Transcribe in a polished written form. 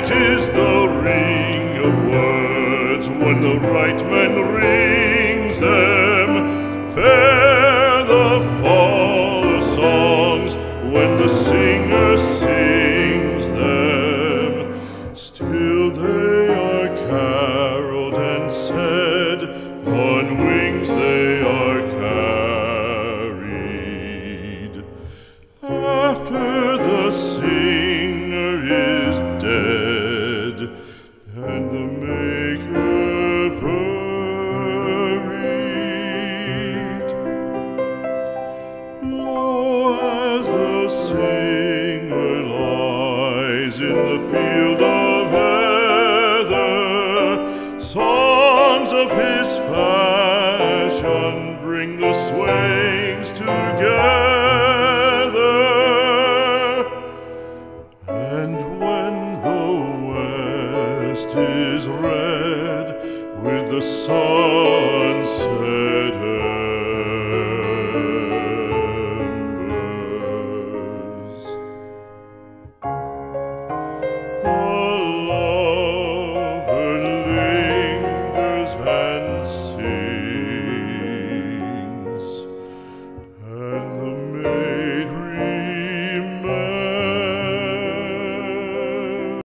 Sweet is the ring of words when the right man rings them. Fair the fall of songs when the singer sings them. Still they are caroled and said, on wings they are carried. After the singer is dead and the maker buried, lo, as the singer lies in the field of heather, songs of his fashion bring the swains together. And when the west is red with the sunset